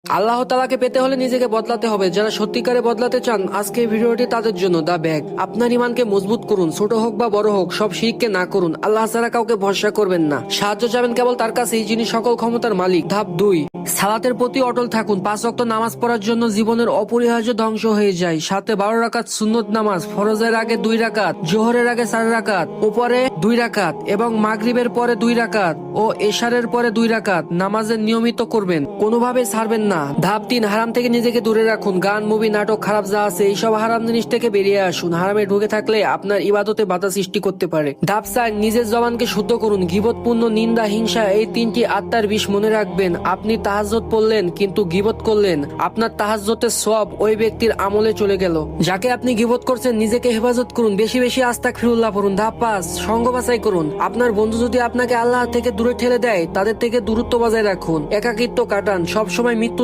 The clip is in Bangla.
আল্লাহ তাআলাকে পেতে হলে নিজেকে বদলাতে হবে। যারা সত্যিকারে বদলাতে চান, আজকে এই ভিডিওটি তাদের জন্য। দা ব্যাগ। আপনার ইমানকে মজবুত করুন, ছোট হোক বা বড় হোক, সব শিরককে না করুন। আল্লাহ ছাড়া কাউকে ভরসা করবেন না। সাহায্য চাবেন কেবল তার কাছেই, যিনি সকল ক্ষমতার মালিক। ধাপ 2, সালাতের প্রতি অটল থাকুন। 5 ওয়াক্ত নামাজ পড়ার জন্য জীবনের অপরিহার্য ধ্বংস হয়ে যায়। সাথে 12 রাকাত সুন্নত নামাজ, ফরজের আগে 2 রাকাত, জোহরের আগে 4 রাকাত, উপরে 2 রাকাত এবং মাগরিবের পরে 2 রাকাত ও এশারের পরে 2 রাকাত নামাজের নিয়মিত করবেন, কোনোভাবে ছাড়বেন না। ধাপ 3, হারাম থেকে নিজেকে দূরে রাখুন। গান, মুভি, নাটক, খারাপ যা আছে এইসব হারাম জিনিস থেকে বেরিয়ে আসুন। হারামে ঢুকে থাকলে আপনার ইবাদতে বাধা সৃষ্টি করতে পারে। ধাপ 4, নিজের জবানকে শুদ্ধ করুন। গীবতপূর্ণ, নিন্দা, হিংসা এই 3টি আত্মার বিষ। মনে রাখবেন, আপনি তাহাজ্জুদ পড়লেন কিন্তু গীবত করলেন, আপনার তাহাজ্জুদের সওয়াব ওই ব্যক্তির আমলে চলে গেল। যাকে আপনি গীবত করছেন, নিজেকে হেফাজত করুন। বেশি বেশি আস্তাগফিরুল্লাহ পড়ুন। ধাপ 5, সঙ্গ বাছাই করুন। আপনার বন্ধু যদি আপনাকে আল্লাহ থেকে দূরে ঠেলে দেয়, তাদের থেকে দূরত্ব বজায় রাখুন। একাকিত্ব কাটান। সবসময় মৃত্যুর